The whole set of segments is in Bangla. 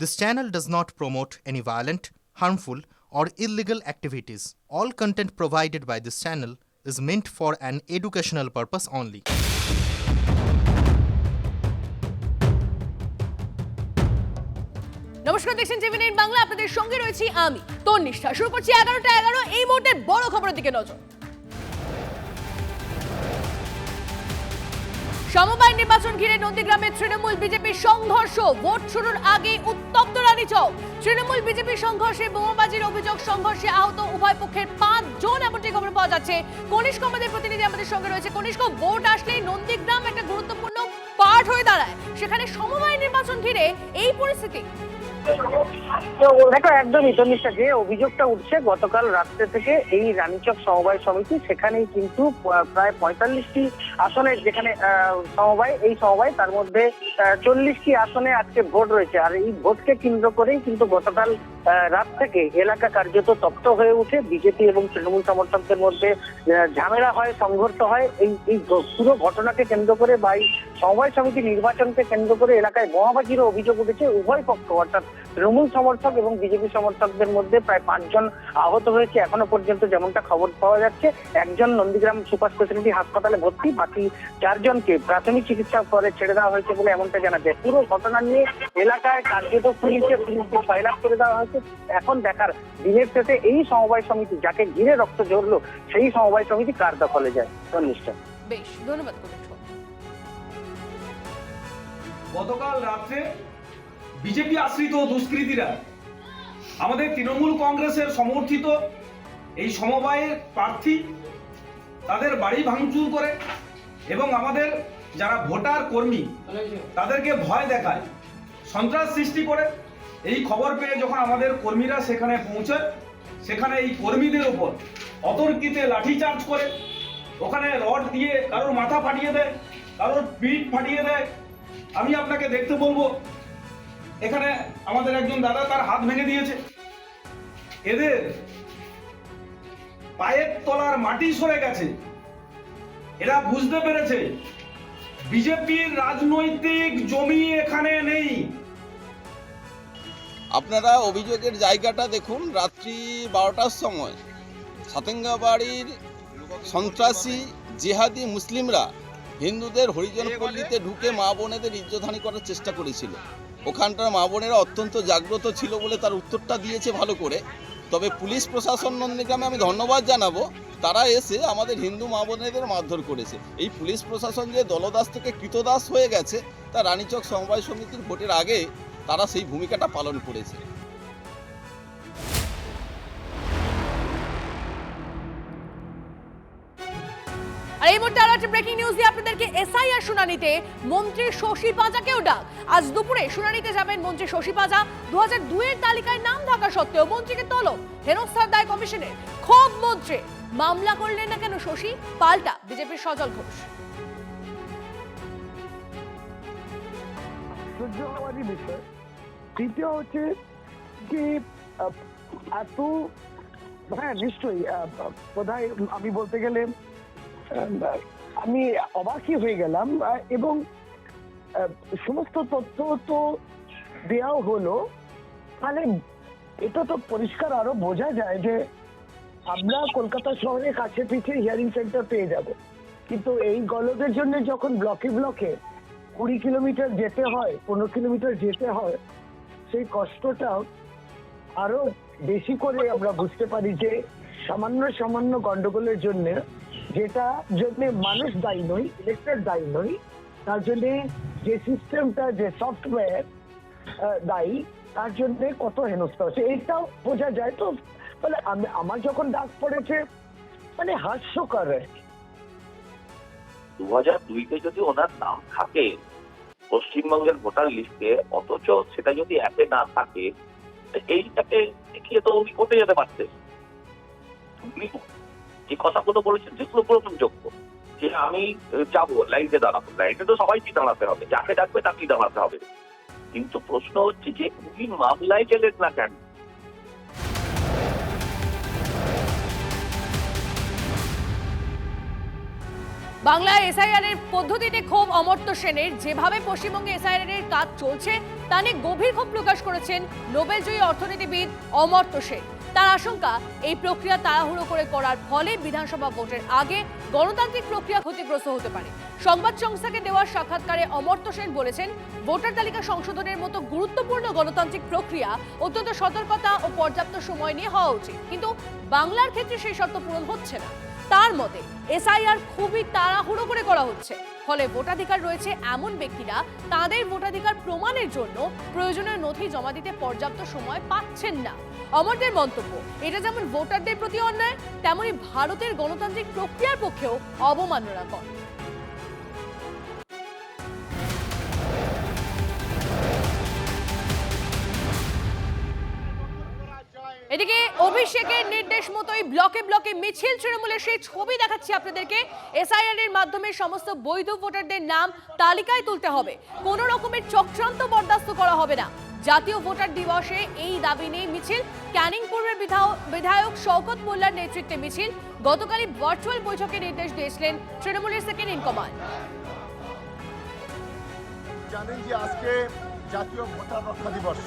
This channel does not promote any violent, harmful, or illegal activities. All content provided by this channel is meant for an educational purpose only. নমস্কার, দেখছেন টিভি 9 বাংলা। আপনাদের সঙ্গে রয়েছি আমি তন্নিষ্ঠা। শুরু করছি 11টা 11। এই মুহূর্তে বড় খবরের দিকে নজর। সমবায় নির্বাচন ঘিরে নন্দীগ্রামে তৃণমূল বিজেপির সংঘর্ষ। ভোট শুরুর আগে উত্তপ্ত রানীচক। তৃণমূল বিজেপির সংঘর্ষে বোমাবাজির অভিযোগ, সংঘর্ষে আহত উভয় পক্ষের 5 জন, এমনটি খবর পাওয়া যাচ্ছে। কনিষ্ক আমাদের প্রতিনিধি আমাদের সঙ্গে রয়েছে। কনিষ্ক, ভোট আসলেই নন্দীগ্রাম একটা গুরুত্বপূর্ণ পার্ট হয়ে দাঁড়ায়, সেখানে সমবায় নির্বাচন ঘিরে এই পরিস্থিতি। দেখো, একদমই তন্নিষ্ঠা, যে অভিযোগটা উঠছে গতকাল রাত্রে থেকে এই রানীচক সমবায় সমিতি, সেখানেই কিন্তু প্রায় 45টি আসনের যেখানে সমবায়, এই সমবায় তার মধ্যে 40টি আসনে আজকে ভোট রয়েছে। আর এই ভোটকে কেন্দ্র করেই কিন্তু গতকাল রাত থেকে এলাকা কার্যত তপ্ত হয়ে উঠে। বিজেপি এবং তৃণমূল সমর্থকদের মধ্যে ঝামেলা হয়, সংঘর্ষ হয়। এই পুরো ঘটনাকে কেন্দ্র করে বা এই সমবায় সমিতি নির্বাচনকে কেন্দ্র করে এলাকায় বোমাবাজিরও অভিযোগ উঠেছে। উভয় পক্ষ অর্থাৎ তৃণমূল সমর্থক এবং বিজেপি সমর্থকদের মধ্যে প্রায় 5 জন আহত হয়েছে এখনো পর্যন্ত, যেমনটা খবর পাওয়া যাচ্ছে। একজন নন্দীগ্রাম সুপার স্পেশালিটি হাসপাতালে ভর্তি, বাকি 4 জনকে প্রাথমিক চিকিৎসা করে ছেড়ে দেওয়া হয়েছে বলে এমনটা জানা যায়। পুরো ঘটনা নিয়ে এলাকায় কার্যত পুলিশকে সয়লাভ করে দেওয়া হয়েছে। এখন দেখার দিনের শেষে এই সমবায় সমিতি যাকে ঘিরে রক্ত ঝরলো, সেই সমবায় সমিতি কার দখলে যায়। নিশ্চয়। বেশ, ধন্যবাদ। গতকাল রাত্রে বিজেপি আশ্রিত দুষ্কৃতীরা আমাদের তৃণমূল কংগ্রেসের সমর্থিত এই সমবায়ের প্রার্থী তাদের বাড়ি ভাঙচুর করে এবং আমাদের যারা ভোটার কর্মী তাদেরকে ভয় দেখায়, সন্ত্রাস সৃষ্টি করে। এই খবর পেয়ে যখন আমাদের কর্মীরা সেখানে পৌঁছায়, সেখানে এই কর্মীদের উপর অতর্কিতে লাঠিচার্জ করে, ওখানে রড দিয়ে কারোর মাথা ফাটিয়ে দেয়, কারোর পিঠ ফাটিয়ে দেয়। আমি আপনাকে দেখতে বলবো, এখানে আমাদের একজন দাদা তার হাত ভেঙে দিয়েছে। এদের পায়ের তলার মাটি সরে গেছে। এরা বুঝতে পেরেছে বিজেপির রাজনৈতিক জমি এখানে নেই। আপনারা অভিযোগের জায়গাটা দেখুন। রাত্রি 12টার সময় সাতেঙ্গাবাড়ির সন্ত্রাসী জিহাদি মুসলিমরা হিন্দুদের হরিজনপল্লীতে ঢুকে মা বোনেদের ইজ্জতহানি করার চেষ্টা করেছিল। ওখানটার মা বোনেরা অত্যন্ত জাগ্রত ছিল বলে তার উত্তরটা দিয়েছে ভালো করে। তবে পুলিশ প্রশাসন নন্দীগ্রামে আমি ধন্যবাদ জানাবো, তারা এসে আমাদের হিন্দু মা বোনেদের মারধর করেছে। এই পুলিশ প্রশাসন যে দলদাস থেকে কৃতদাস হয়ে গেছে, তা রানীচক সমবায় সমিতির ভোটের আগে তারা সেই ভূমিকাটা পালন করেছে। আর এই মুহূর্তে আরো একটা ব্রেকিং নিউজ দিয়ে আপনাদেরকে। এসআইআর শুনানিতে মন্ত্রী শশী পাঁজাকেও ডাক। আজ দুপুরে শুনানিতে যাবেন মন্ত্রী শশী পাঁজা। 2002 এর তালিকায় নাম থাকা সত্ত্বেও মন্ত্রীকে তলব, হেনস্থার দায় কমিশনের। ক্ষোভ মন্ত্রী, মামলা করলেন না কেন শশী? পাল্টা বিজেপির সজল ঘোষ। সহ্যবাদী বিষয়। তৃতীয় হচ্ছে যে এত, হ্যাঁ নিশ্চয়ই বোধহয় আমি বলতে গেলে আমি অবাকই হয়ে গেলাম। এবং সমস্ত তথ্য তো দেওয়াও হলো, তাহলে এটা তো পরিষ্কার আরো বোঝা যায় যে আমরা কলকাতা শহরের কাছে পিছে হিয়ারিং সেন্টার পেয়ে যাব, কিন্তু এই গলদের জন্য যখন ব্লকে ব্লকে 20 কিলোমিটার যেতে হয়, 15 কিলোমিটার যেতে হয়, সেই কষ্টটা আরো বেশি করে আমরা বুঝতে পারি যে সামান্য গন্ডগোলের জন্য, যেটা জন্য মানুষ দায়ী নয়, ইলেক্টেড দায়ী নয়, তার জন্য যে সিস্টেমটা, যে সফটওয়্যার দায়ী, তার জন্য কত হেনস্থা হচ্ছে এইটাও বোঝা যায়। তো মানে আমার যখন ডাক পড়েছে, মানে হাস্যকর আর কি। 2002-তে যদি ওনার নাম থাকে পশ্চিমবঙ্গের ভোটার লিস্টে, অথচ সেটা যদি অ্যাপে না থাকে, এইটাকে দেখিয়ে তো উনি কোর্টে যেতে পারতেন। উনি যে কথাগুলো বলেছেন যেগুলো গ্রহণযোগ্য, যে আমি যাবো লাইনে দাঁড়াবো, লাইনে তো সবাইকে দাঁড়াতে হবে, যাকে ডাকবে তাকেই দাঁড়াতে হবে। কিন্তু প্রশ্ন হচ্ছে যে উনি মামলায় গেলেন না কেন? বাংলায় এসআইআর এর পদ্ধতিতে ক্ষোভ অমর্ত্য সেনের। যেভাবে পশ্চিমবঙ্গে এসআইআর এর কাজ চলছে তা নিয়ে গভীর ক্ষোভ প্রকাশ করেছেন নোবেলজয়ী অর্থনীতিবিদ অমর্ত্য সেন। তার আশঙ্কা, এই প্রক্রিয়া তাড়াহুড়ো করে করার ফলে বিধানসভা ভোটের আগে গণতান্ত্রিক প্রক্রিয়া ক্ষতিগ্রস্ত হতে পারে। সংবাদ সংস্থাকে দেওয়া সাক্ষাৎকারে অমর্ত্য সেন বলেছেন, ভোটার তালিকা সংশোধনের মতো গুরুত্বপূর্ণ গণতান্ত্রিক প্রক্রিয়া অত্যন্ত সতর্কতা ও পর্যাপ্ত সময় নিয়ে হওয়া উচিত, কিন্তু বাংলার ক্ষেত্রে সেই শর্ত পূরণ হচ্ছে না। তার মতে এসআইআর খুবই তাড়াহুড়ো করে করা হচ্ছে, ফলে ভোটাধিকার রয়েছে এমন ব্যক্তিরা তাদের ভোটাধিকার প্রমাণের জন্য প্রয়োজনীয় নথি জমা দিতে পর্যাপ্ত সময় পাচ্ছেন না। অমরদের মন্তব্য, এটা যেমন ভোটারদের প্রতি অন্যায়, তেমনি ভারতের গণতান্ত্রিক প্রক্রিয়ার পক্ষেও অবমাননাকর। এদিকে অভিষেকের নির্দেশ মতোই ব্লকে ব্লকে মিছিল তৃণমূলের সেই ছবি দেখাচ্ছি আপনাদেরকে। এসআইআর এর মাধ্যমে সমস্ত বৈধ ভোটারদের নাম তালিকায় তুলতে হবে, কোনো রকমের চক্রান্ত বরদাস্ত করা হবে না। জাতীয় ভোটার দিবসে এই দাবি নিয়ে মিছিল। ক্যানিং পূর্বের বিধায়ক শওকত মোল্লার নেতৃত্বে মিছিল। গতকালই ভার্চুয়াল বৈঠকে নির্দেশ দিয়েছিলেন তৃণমূলের সেকেন্ড ইন কমান্ড। জানেন যে আজকে জাতীয় ভোটার রক্ষা দিবস,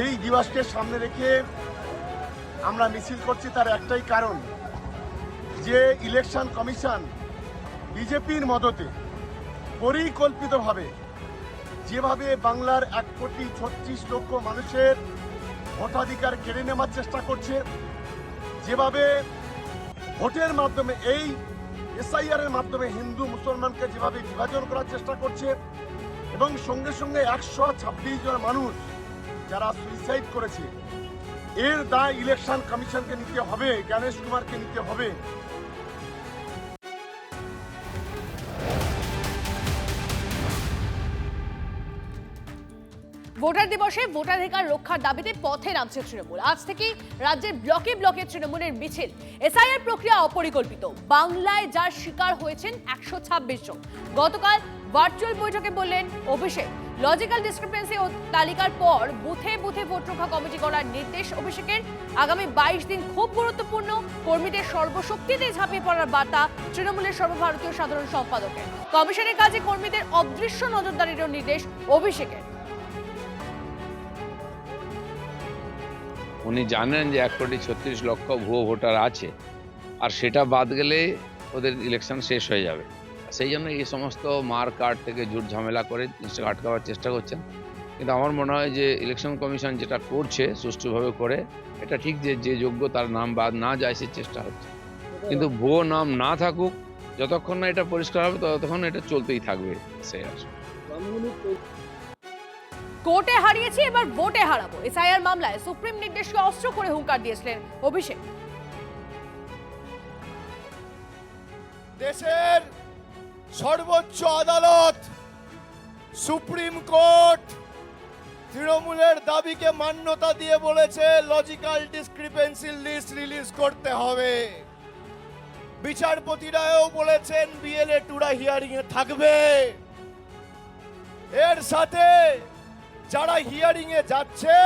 এই দিবসকে সামনে রেখে আমরা মিছিল করছি। তার একটাই কারণ যে ইলেকশন কমিশন বিজেপির মদতে পরিকল্পিতভাবে যেভাবে বাংলার 1,36,00,000 মানুষের ভোটাধিকার কেড়ে নেওয়ার চেষ্টা করছে, যেভাবে ভোটের মাধ্যমে এই এসআইআর এর মাধ্যমে হিন্দু মুসলমানকে যেভাবে বিভাজন করার চেষ্টা করছে, এবং সঙ্গে সঙ্গে 126 জন মানুষ যারা সুইসাইড করেছে, এর দায় ইলেকশন কমিশনকে নিতে হবে, গণেশ কুমারকে নিতে হবে। ভোটার দিবসে ভোটাধিকার রক্ষার দাবিতে পথে নামছে তৃণমূল। আজ থেকেই রাজ্যের ব্লকে ব্লকে তৃণমূলের মিছিল। এসআইআর প্রক্রিয়া অপরিকল্পিত, বাংলায় যার শিকার হয়েছেন 126 জন। গতকাল ভার্চুয়াল বৈঠকে বললেন অভিষেক, লজিক্যাল ডিসক্রিপেন্সি ও তালিকার পর বুথে বুথে ভোট রক্ষা কমিটি করার নির্দেশ অভিষেকের। আগামী 22 দিন খুব গুরুত্বপূর্ণ, কর্মীদের সর্বশক্তিতে ঝাঁপিয়ে পড়ার বার্তা তৃণমূলের সর্বভারতীয় সাধারণ সম্পাদকের। কমিশনের কাজে কর্মীদের অদৃশ্য নজরদারিরও নির্দেশ অভিষেকের। উনি জানেন যে 1,36,00,000 ভুয়ো ভোটার আছে, আর সেটা বাদ গেলে ওদের ইলেকশন শেষ হয়ে যাবে। সেই জন্য এই সমস্ত মার কার্ড থেকে জুট ঝামেলা করে জিনিসটাকে আটকাবার চেষ্টা করছেন। কিন্তু আমার মনে হয় যে ইলেকশন কমিশন যেটা করছে সুষ্ঠুভাবে করে, এটা ঠিক যে যোগ্য তার নাম বাদ না যায় সে চেষ্টা হচ্ছে। কিন্তু ভুয়ো নাম না থাকুক, যতক্ষণ না এটা পরিষ্কার হবে ততক্ষণ এটা চলতেই থাকবে। সেই আছে কোর্টে হারিয়েছি, এবার ভোটে হারাবো। এসআইআর মামলায় সুপ্রিম নির্দেশকে অস্ত্র করে হুঙ্কার দিয়েছিলেন অভিষেক। দেশের সর্বোচ্চ আদালত সুপ্রিম কোর্ট তৃণমূলের দাবিকে মান্যতা দিয়ে বলেছে লজিক্যাল ডিসক্রিপেন্সি লিস্ট রিলিজ করতে হবে। বিচারপতিরাও বলেছেন বিএলএ টুরা হিয়ারিং এ থাকবে। এর সাথে যারা হিয়ারিং এ যাচ্ছে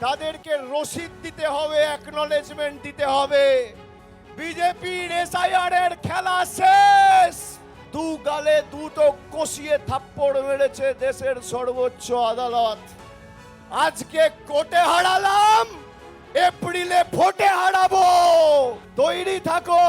তাদেরকে রসিদ দিতে হবে, অ্যাকনলেজমেন্ট দিতে হবে। বিজেপির এসআইআর এর খেলা শেষ। দু গালে দুটো কষিয়ে থাপ্পড় মেরেছে দেশের সর্বোচ্চ আদালত। আজকে কোর্টে হারালাম, এপ্রিলে ভোটে হারাবো। তৈরি থাকো।